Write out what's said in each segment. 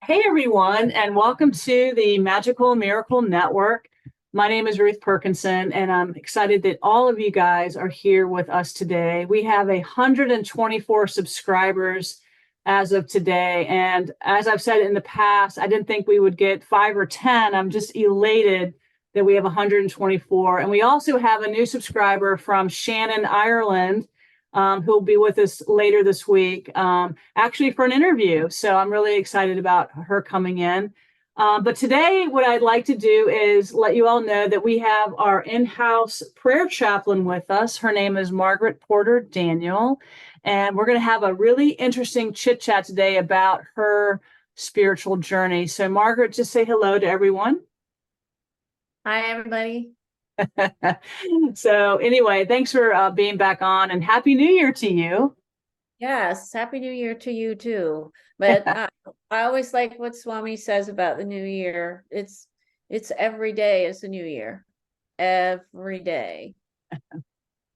Hey everyone, and welcome to the Magical Miracle Network. My name is Ruth Perkinson, and I'm excited that all of you guys are here with us today. We have 124 subscribers as of today, and as I've said in the past, I didn't think we would get 5 or 10. I'm just elated that we have 124, and we also have a new subscriber from Shannon, Ireland, who'll be with us later this week, actually for an interview. So I'm really excited about her coming in. But today, what I'd like to do is let you all know that we have our in-house prayer chaplain with us. Her name is Margaret Porter Daniel. And we're going to have a really interesting chit chat today about her spiritual journey. So Margaret, just say hello to everyone. Hi, everybody. So anyway, thanks for being back on, and Happy New Year to you. Yes, Happy New Year to you too. But I always like what Swami says about the new year. It's every day is a new year. Every day.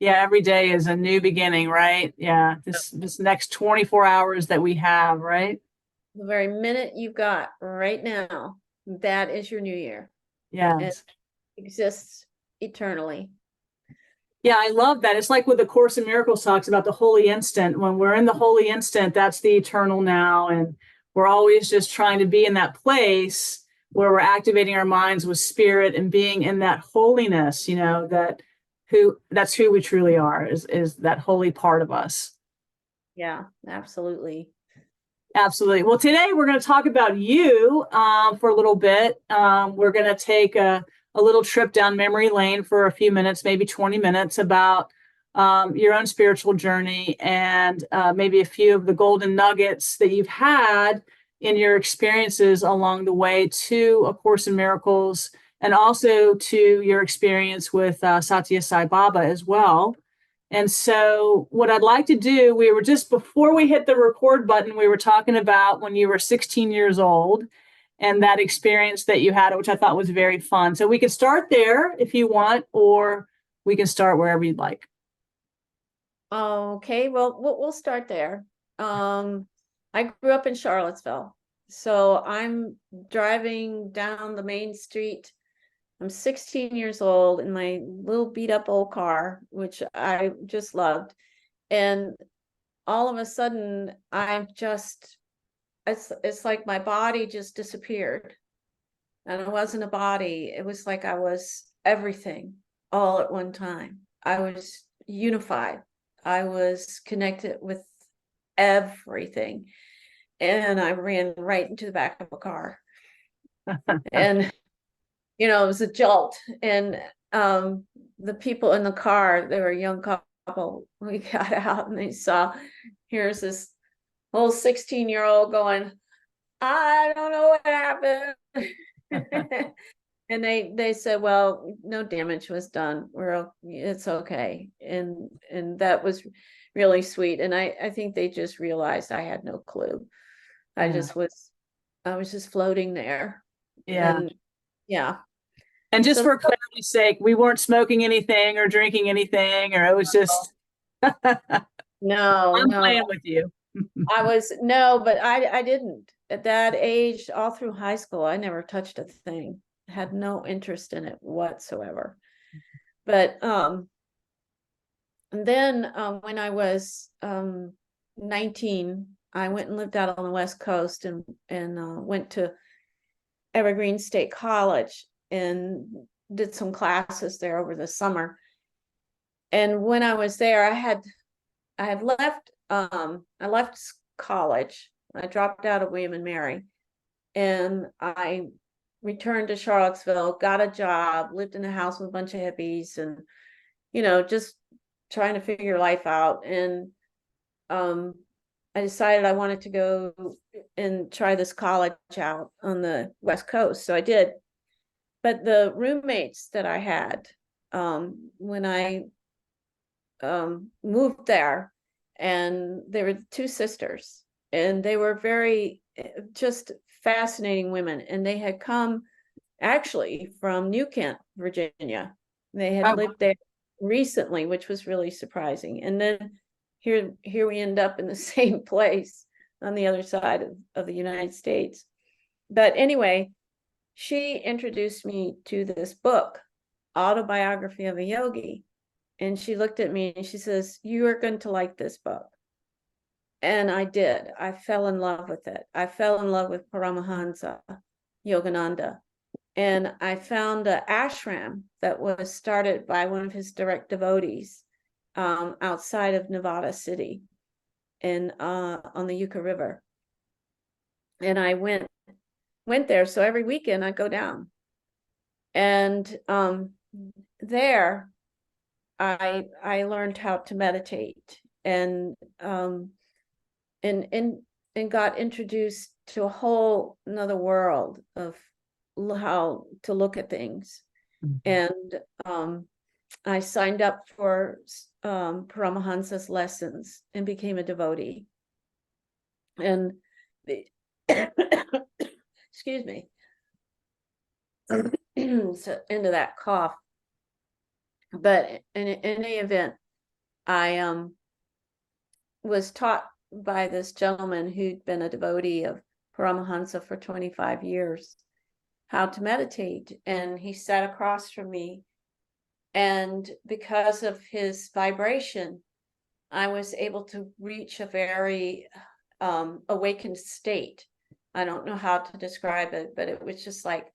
Yeah, every day is a new beginning, right? Yeah, this next 24 hours that we have, right? The very minute you've got right now, that is your new year. And Yes. it exists eternally. Yeah, I love that. It's like what the Course in Miracles talks about, the holy instant. When we're in the holy instant, that's the eternal now. And we're always just trying to be in that place where we're activating our minds with spirit and being in that holiness, that's who we truly are, is that holy part of us. Yeah, absolutely. Absolutely. Well, today we're going to talk about you for a little bit. We're going to take a little trip down memory lane for a few minutes, maybe 20 minutes, about your own spiritual journey and maybe a few of the golden nuggets that you've had in your experiences along the way to A Course in Miracles, and also to your experience with Satya Sai Baba as well. And so, what I'd like to do, we were just before we hit the record button, we were talking about when you were 16 years old and that experience that you had, which I thought was very fun. So, we could start there if you want, or we can start wherever you'd like. Okay, well, we'll start there. I grew up in Charlottesville. So I'm driving down the main street. I'm 16 years old in my little beat up old car, which I just loved. And all of a sudden, it's like my body just disappeared. And it wasn't a body. It was like I was everything all at one time. I was unified. I was connected with everything. And I ran right into the back of a car. And it was a jolt. And the people in the car, they were a young couple. We got out and they saw, here's this whole 16-year-old going, I don't know what happened. And they said, well, no damage was done. It's okay. And that was really sweet. And I think they just realized I had no clue. I Yeah. was just floating there. Yeah. And yeah. And just So for clarity's sake, we weren't smoking anything or drinking anything, or it was just, no, I'm no. playing with you. No, but I didn't. At that age, all through high school, I never touched a thing. Had no interest in it whatsoever. But and then when I was 19, I went and lived out on the West Coast and went to Evergreen State College and did some classes there over the summer. And when I was there, I had left I left college. I dropped out of William and Mary, and I returned to Charlottesville, got a job, lived in a house with a bunch of hippies, and just trying to figure life out. And I decided I wanted to go and try this college out on the West Coast. So I did. But the roommates that I had when I moved there, and they were two sisters, and they were very just fascinating women. And they had come actually from New Kent, Virginia. They had lived there recently, which was really surprising. And then here we end up in the same place on the other side of the United States. but anyway, she introduced me to this book, Autobiography of a Yogi. And she looked at me and she says, "You are going to like this book." And I did. I fell in love with it. I fell in love with Paramahansa Yogananda. And I found an ashram that was started by one of his direct devotees outside of Nevada City on the Yucca River. And I went there. So every weekend I go down. And there I learned how to meditate and got introduced to a whole another world of how to look at things. And I signed up for Paramahansa's lessons and became a devotee. And excuse me, so into that cough. But in any event, I was taught by this gentleman who'd been a devotee of Paramahansa for 25 years how to meditate. And he sat across from me. And because of his vibration, I was able to reach a very awakened state. I don't know how to describe it, but it was just like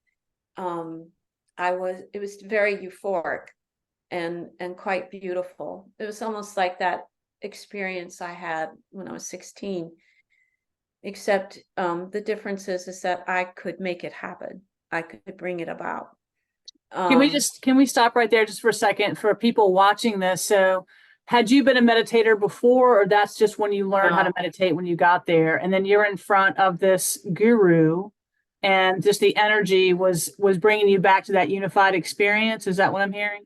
it was very euphoric and quite beautiful. It was almost like that experience I had when I was 16, except the difference is that I could make it happen. I could bring it about. Can we stop right there just for a second for people watching this? So had you been a meditator before, or that's just when you learned how to meditate when you got there, and then you're in front of this guru and just the energy was bringing you back to that unified experience? Is that what I'm hearing?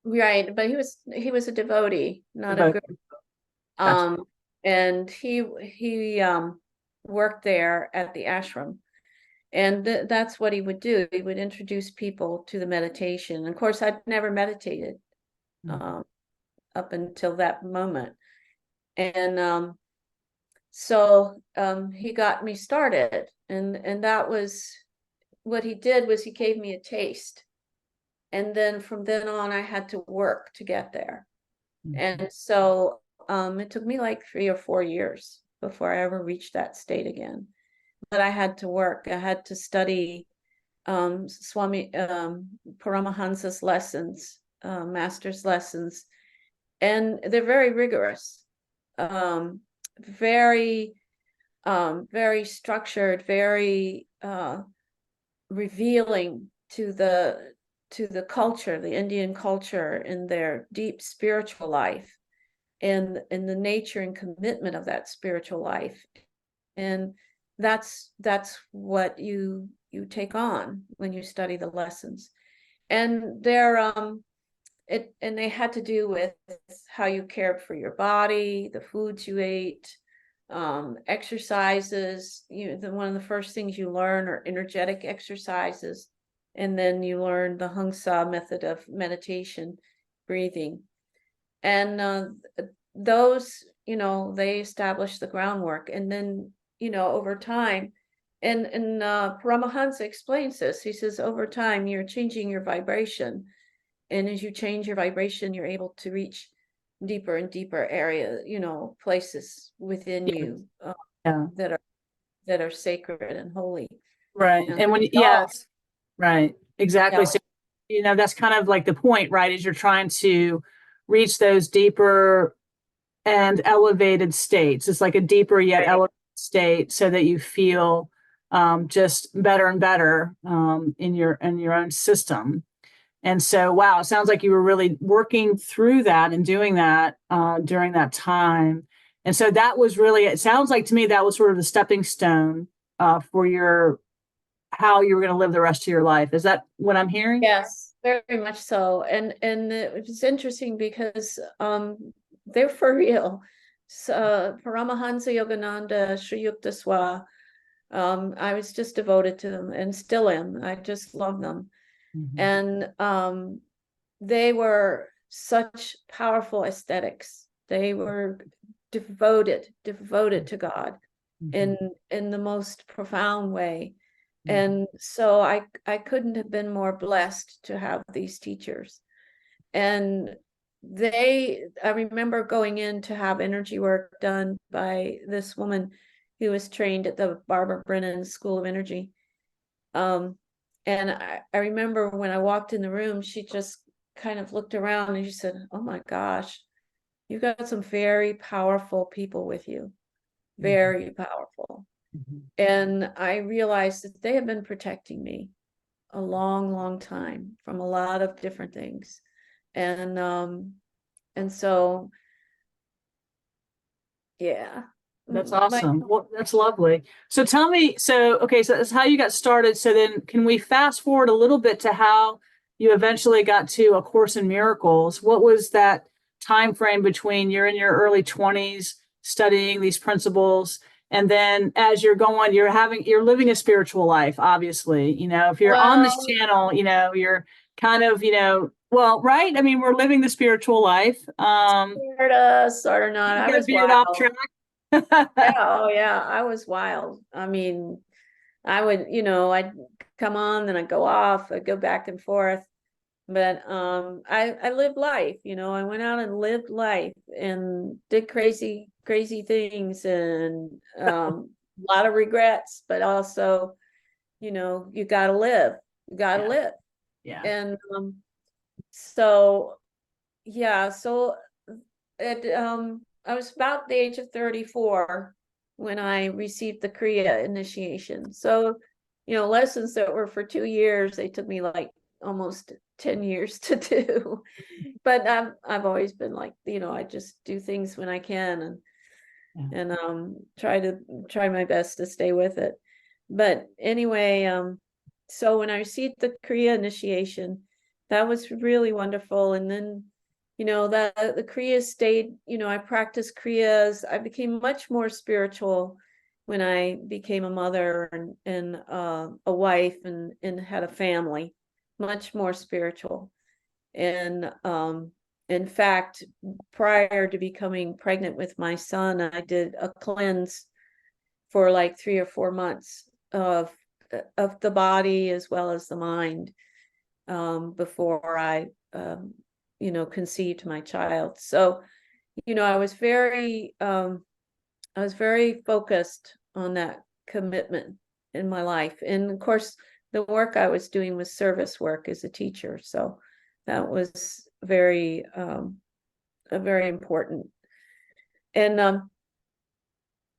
Right, but he was a devotee, not a guru. Gotcha. And he worked there at the ashram, and that's what he would do. He would introduce people to the meditation. And of course, I'd never meditated up until that moment, and so he got me started, and that was what he did. Was he gave me a taste, and then from then on, I had to work to get there. And so it took me like 3 or 4 years before I ever reached that state again. But I had to work. I had to study Swami Paramahansa's lessons, master's lessons, and they're very rigorous, very very structured, very revealing to the culture, the Indian culture, in their deep spiritual life, and in the nature and commitment of that spiritual life. And that's what you take on when you study the lessons. And they had to do with how you cared for your body, the foods you ate, exercises. One of the first things you learn are energetic exercises. And then you learn the Hung Sa method of meditation, breathing. And those, they establish the groundwork. And then, over time, and Paramahansa explains this. He says, over time, you're changing your vibration. And as you change your vibration, you're able to reach deeper and deeper areas, places within you that are sacred and holy. Right. And yes, right. Exactly. So, that's kind of like the point, right? Is you're trying to reach those deeper and elevated states. It's like a deeper yet elevated state, so that you feel just better and better in your own system. And so, wow, it sounds like you were really working through that and doing that during that time. And so that was really, it sounds like to me, that was sort of the stepping stone for how you were going to live the rest of your life. Is that what I'm hearing? Yes, very much so. And it was interesting because they're for real. So, Paramahansa Yogananda, Sri Yukteswar, I was just devoted to them and still am. I just love them. And they were such powerful aesthetics. They were devoted to God in the most profound way. And so I couldn't have been more blessed to have these teachers. And I remember going in to have energy work done by this woman who was trained at the Barbara Brennan School of Energy. And I remember when I walked in the room, she just kind of looked around and she said, "Oh my gosh, you've got some very powerful people with you, very powerful." And I realized that they have been protecting me a long, long time from a lot of different things. And so, yeah. That's My awesome. Well, that's lovely. So tell me, okay, so that's how you got started. So then can we fast forward a little bit to how you eventually got to A Course in Miracles? What was that time frame between you're in your early 20s studying these principles, and then as you're going, you're living a spiritual life, obviously. If you're on this well, channel, you're kind of, well, right? I mean, we're living the spiritual life. sort of not. You I got was veered off wild. track. Yeah, oh yeah, I was wild. I mean, I would, I'd come on, then I'd go off, I'd go back and forth. But I lived life, I went out and lived life and did crazy, crazy things, and a lot of regrets, but also, you gotta live. You gotta Yeah. live. Yeah. And so yeah, so I was about the age of 34 when I received the Kriya initiation. So, lessons that were for 2 years, they took me like almost 10 years to do. But I've always been like, I just do things when I can, and try my best to stay with it. But anyway, so when I received the Kriya initiation, that was really wonderful. And then, that the Kriya stayed, I practiced Kriyas. I became much more spiritual when I became a mother and a wife and had a family, much more spiritual. And in fact, prior to becoming pregnant with my son, I did a cleanse for like 3 or 4 months of the body as well as the mind, before I conceived my child. So, I was very focused on that commitment in my life. And of course, the work I was doing was service work as a teacher. So that was very important. And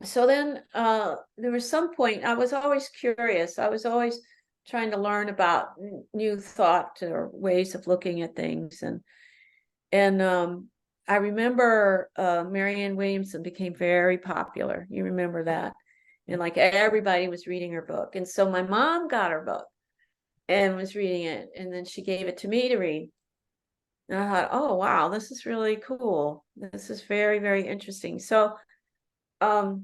so then there was some point, I was always curious. I was always trying to learn about new thought or ways of looking at things. And I remember Marianne Williamson became very popular. You remember that? And like everybody was reading her book. And so my mom got her book and was reading it. And then she gave it to me to read. And I thought, oh, wow, this is really cool. This is very, very interesting. So I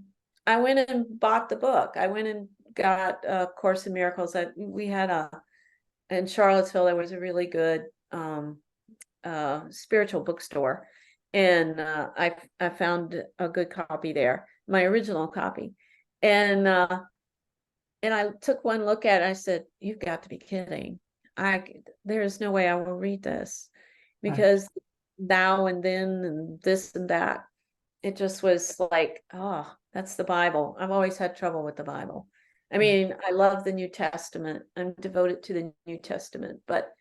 went and bought the book. I went and got A Course in Miracles. We had in Charlottesville, there was a really good spiritual bookstore. And I found a good copy there, my original copy. And I took one look at it. I said, "You've got to be kidding. There is no way I will read this." Because now and then and this and that, it just was like, oh, that's the Bible. I've always had trouble with the Bible. I mean, I love the New Testament. I'm devoted to the New Testament, but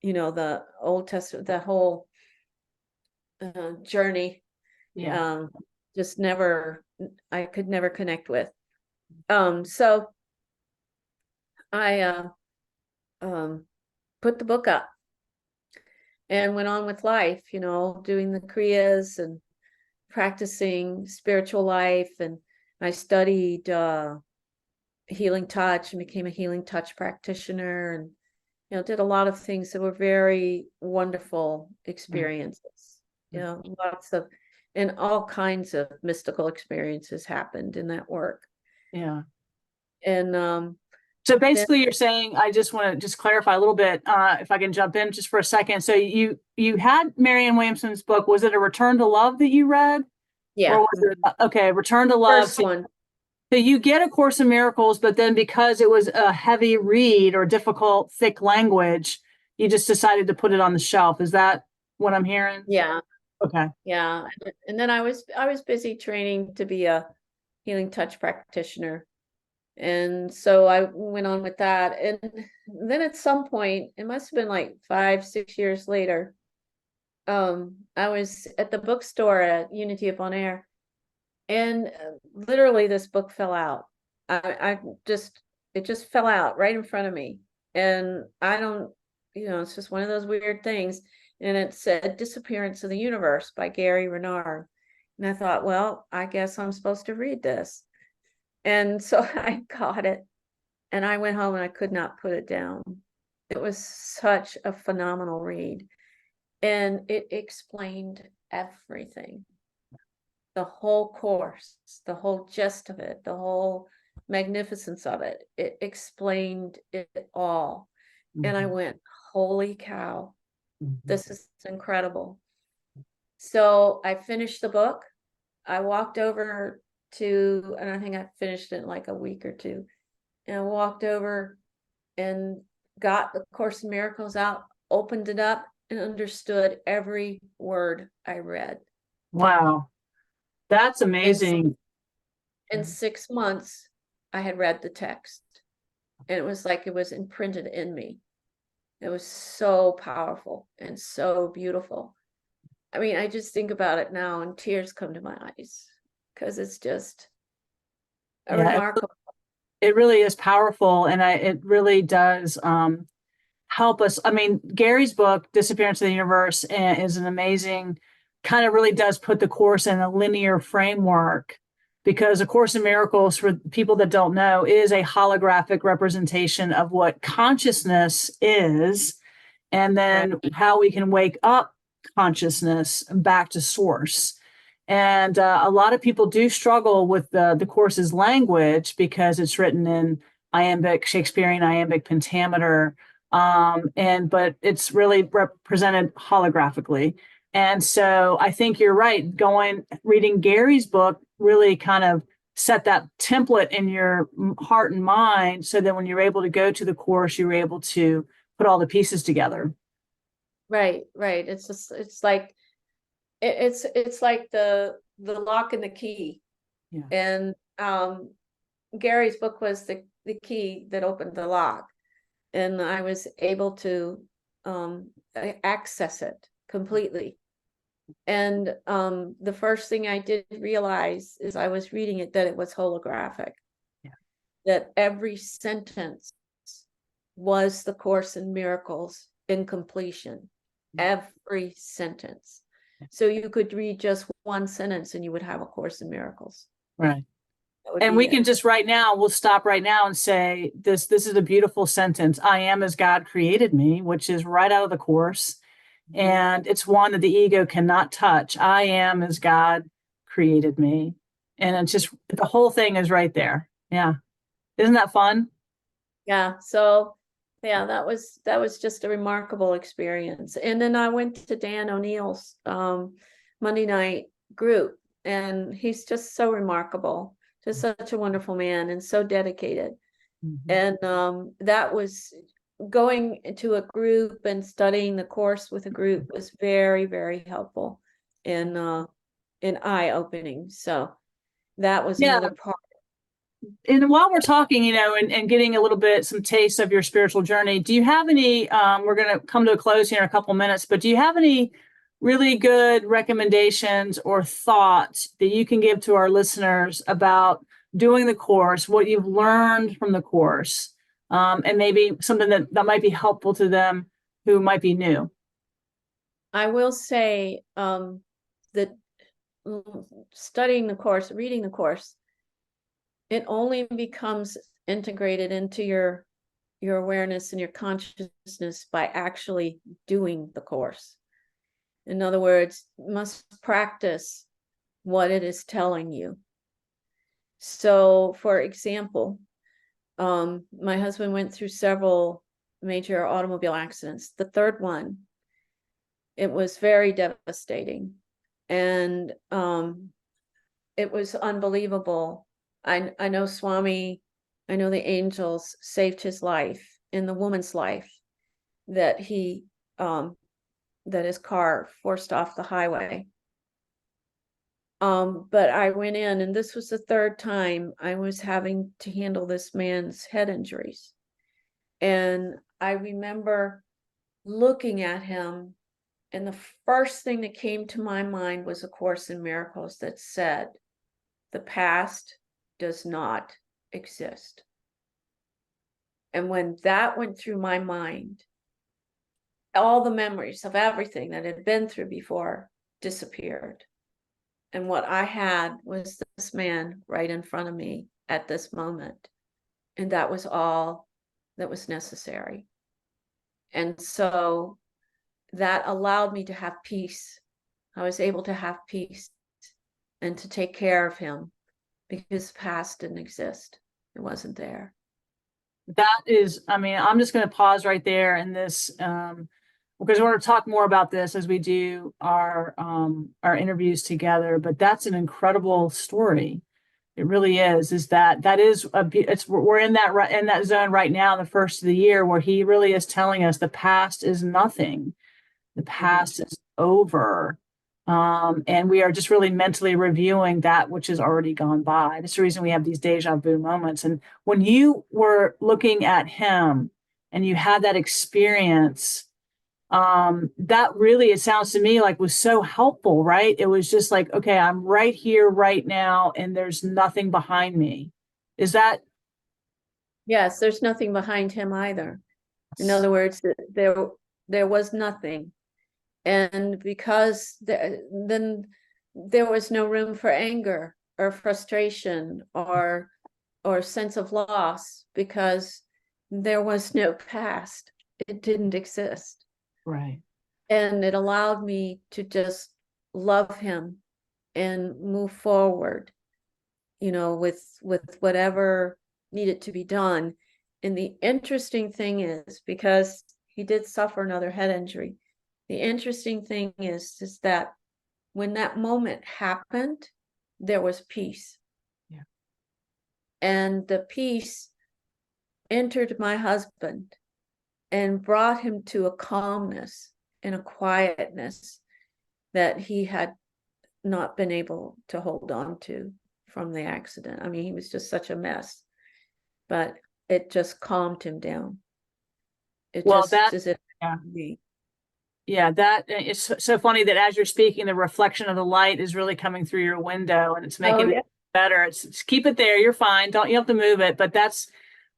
the Old Testament, the whole journey, Yeah. just never, I could never connect with. So I put the book up and went on with life, doing the Kriyas and practicing spiritual life. And I studied healing touch and became a healing touch practitioner, and did a lot of things that were very wonderful experiences. Lots of and all kinds of mystical experiences happened in that work. Yeah. And So basically you're saying, I just want to just clarify a little bit, if I can jump in just for a second. So you had Marianne Williamson's book. Was it A Return to Love that you read? Or yeah, was it, okay, Return to Love. first one. So you get A Course in Miracles, but then because it was a heavy read or difficult, thick language, you just decided to put it on the shelf. Is that what I'm hearing? Yeah, Okay. yeah. And then I was busy training to be a healing touch practitioner. And so I went on with that. And then at some point, it must have been like 5, 6 years later, I was at the bookstore at Unity Upon Air, and literally this book fell out. I just, it just fell out right in front of me. And I don't, it's just one of those weird things. And it said Disappearance of the Universe by Gary Renard. And I thought, well, I guess I'm supposed to read this. And so I got it, and I went home and I could not put it down. It was such a phenomenal read. And it explained everything. The whole course, the whole gist of it, the whole magnificence of it. It explained it all. And I went, holy cow, this is incredible. So I finished the book. I walked over to, and I think I finished it in like a week or two. And I walked over and got the Course in Miracles out, opened it up, and understood every word I read. Wow. That's amazing. In 6 months, I had read the text, and it was like it was imprinted in me. It was so powerful and so beautiful. I mean, I just think about it now and tears come to my eyes, because it's just a Yeah, remarkable. it really is powerful, and it really does help us. I mean, Gary's book, Disappearance of the Universe, is an amazing, kind of really does put the course in a linear framework, because A Course in Miracles, for people that don't know, is a holographic representation of what consciousness is, and then how we can wake up consciousness back to source. And a lot of people do struggle with the course's language because it's written in iambic, Shakespearean iambic pentameter, but it's really represented holographically. And so I think you're right. Reading Gary's book really kind of set that template in your heart and mind, so that when you're able to go to the course, you're able to put all the pieces together. Right. It's just, it's like, it's like the lock and the key. Yeah. And Gary's book was the key that opened the lock, and I was able to access it completely. And the first thing I did realize is I was reading it, that it was holographic. Yeah. That every sentence was the Course in Miracles in completion. Every sentence. So you could read just one sentence and you would have A Course in Miracles. Right. And we can just right now, we'll stop right now and say, this is a beautiful sentence. I am as God created me, which is right out of the course. And it's one that the ego cannot touch. I am as God created me. And it's just, the whole thing is right there. Yeah. Isn't that fun? Yeah. So yeah, that was just a remarkable experience. And then I went to Dan O'Neill's Monday night group, and he's just so remarkable, just such a wonderful man and so dedicated. And that was, going to a group and studying the course with a group was very, very helpful and eye-opening. So that was Yeah. another part. And while we're talking, and getting a little bit, some taste of your spiritual journey, do you have any, we're going to come to a close here in a couple minutes, but do you have any really good recommendations or thoughts that you can give to our listeners about doing the course, what you've learned from the course, and maybe something that might be helpful to them who might be new? I will say that studying the course, reading the course, it only becomes integrated into your awareness and your consciousness by actually doing the course. In other words, you must practice what it is telling you. So, for example, my husband went through several major automobile accidents. The third one, it was very devastating, and it was unbelievable I know Swami, I know the angels saved his life, in the woman's life, that he that his car forced off the highway. But I went in, and this was the third time I was having to handle this man's head injuries. And I remember looking at him, and the first thing that came to my mind was A Course in Miracles that said, the past does not exist. And when that went through my mind, all the memories of everything that had been through before disappeared. And what I had was this man right in front of me at this moment. And that was all that was necessary. And so that allowed me to have peace. I was able to have peace and to take care of him, because the past didn't exist. It wasn't there. That is, I mean, I'm just going to pause right there in this, because I want to talk more about this as we do our interviews together. But that's an incredible story. It really is that is we're in that zone right now, the first of the year, where he really is telling us the past is nothing. The past is over. And we are just really mentally reviewing that which has already gone by. That's the reason we have these deja vu moments. And when you were looking at him and you had that experience, that really, it sounds to me like, was so helpful, right? It was just like, okay, I'm right here right now, and there's nothing behind me. Is that? Yes, there's nothing behind him either. In other words, there was nothing. And because then there was no room for anger or frustration or sense of loss, because there was no past. It didn't exist. Right. And it allowed me to just love him and move forward, with whatever needed to be done. And the interesting thing is, because he did suffer another head injury, the interesting thing is that when that moment happened, there was peace. Yeah. And the peace entered my husband and brought him to a calmness and a quietness that he had not been able to hold on to from the accident. I mean, he was just such a mess, but it just calmed him down. It Well, just as if me. Yeah, that it's so funny that as you're speaking, the reflection of the light is really coming through your window, and it's making it better. It's keep it there. You're fine. You have to move it. But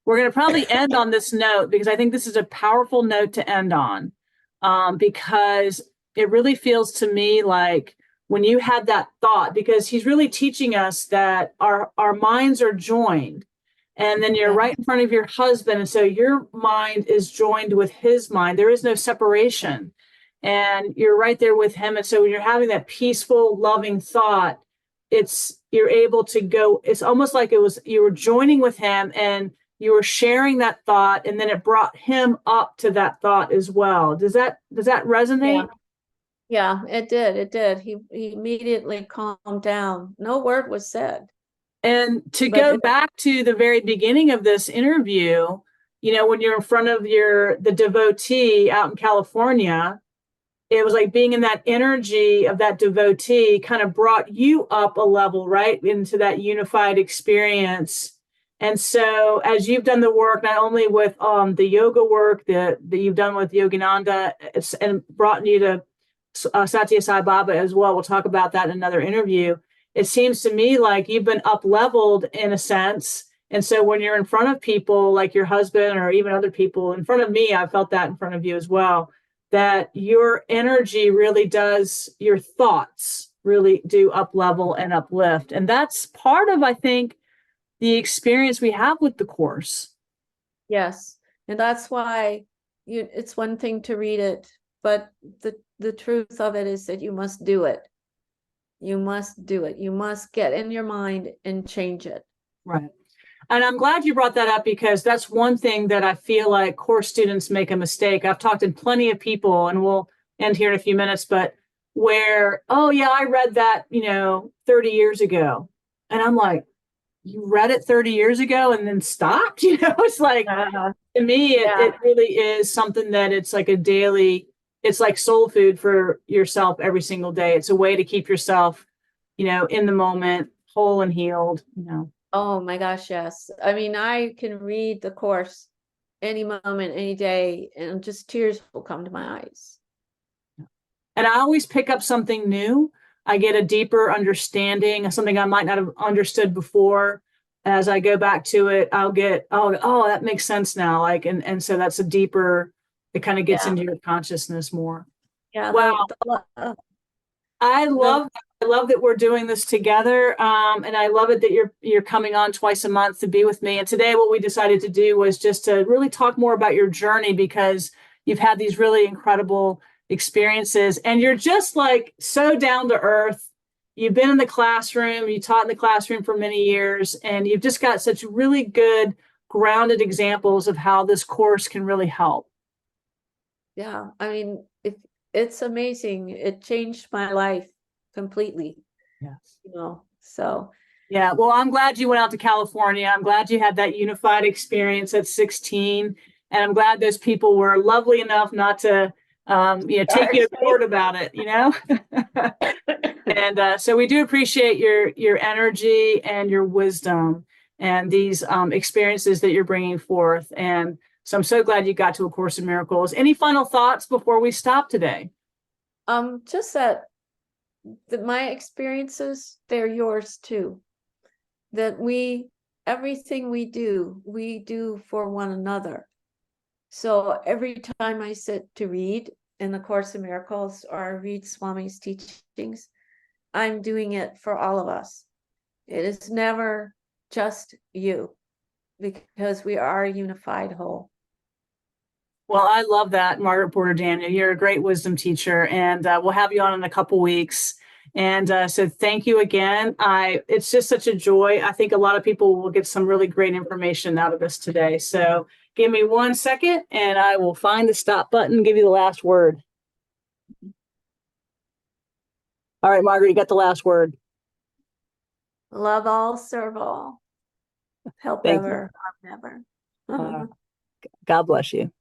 we're going to probably end on this note, because I think this is a powerful note to end on, because it really feels to me like when you had that thought, because he's really teaching us that our minds are joined. And then you're right in front of your husband. And so your mind is joined with his mind. There is no separation. And you're right there with him. And so when you're having that peaceful, loving thought, you're able to go, it's almost like you were joining with him and you were sharing that thought, and then it brought him up to that thought as well. Does that resonate? Yeah, it did. He immediately calmed down. No word was said. And to go back to the very beginning of this interview, when you're in front of the devotee out in California, it was like being in that energy of that devotee kind of brought you up a level, right, into that unified experience. And so as you've done the work, not only with the yoga work that you've done with Yogananda, and brought you to Satya Sai Baba as well, we'll talk about that in another interview. It seems to me like you've been up leveled in a sense. And so when you're in front of people like your husband or even other people in front of me, I felt that in front of you as well, that your energy really does, your thoughts really do up level and uplift. And that's part of, I think, the experience we have with the Course. Yes. And that's why it's one thing to read it, but the truth of it is that you must do it. You must do it. You must get in your mind and change it. Right. And I'm glad you brought that up, because that's one thing that I feel like course students make a mistake. I've talked to plenty of people, and we'll end here in a few minutes, but where, oh yeah, I read that, 30 years ago. And I'm like, you read it 30 years ago and then stopped. It's like, to me, Yeah. it really is something that it's like a daily, it's like soul food for yourself every single day. It's a way to keep yourself, in the moment, whole and healed. Oh my gosh, yes. I mean, I can read the course any moment, any day, and just tears will come to my eyes. And I always pick up something new. I get a deeper understanding of something I might not have understood before. As I go back to it, I'll get, oh, that makes sense now. Like, and so that's a deeper, it kind of gets Yeah. into your consciousness more. Yeah. Wow. I The love I love that we're doing this together. And I love it that you're coming on twice a month to be with me. And today what we decided to do was just to really talk more about your journey, because you've had these really incredible experiences and you're just like so down to earth. You've been in the classroom, you taught in the classroom for many years, and you've just got such really good grounded examples of how this course can really help. Yeah, I mean, it's amazing. It changed my life completely, Yes. So Yeah, well, I'm glad you went out to California. I'm glad you had that unified experience at 16. And I'm glad those people were lovely enough not to, take you to court about it. And so we do appreciate your energy and your wisdom and these experiences that you're bringing forth. And so I'm so glad you got to A Course in Miracles. Any final thoughts before we stop today? just that my experiences, they're yours too. That everything we do for one another. So every time I sit to read in the Course in Miracles or read Swami's teachings, I'm doing it for all of us. It is never just you, because we are a unified whole. Well, I love that, Margaret Porter Daniel. You're a great wisdom teacher, and we'll have you on in a couple weeks. And so thank you again. It's just such a joy. I think a lot of people will get some really great information out of this today. So give me 1 second and I will find the stop button, give you the last word. All right, Margaret, you got the last word. Love all, serve all, help Thank you. ever, harm never. God bless you.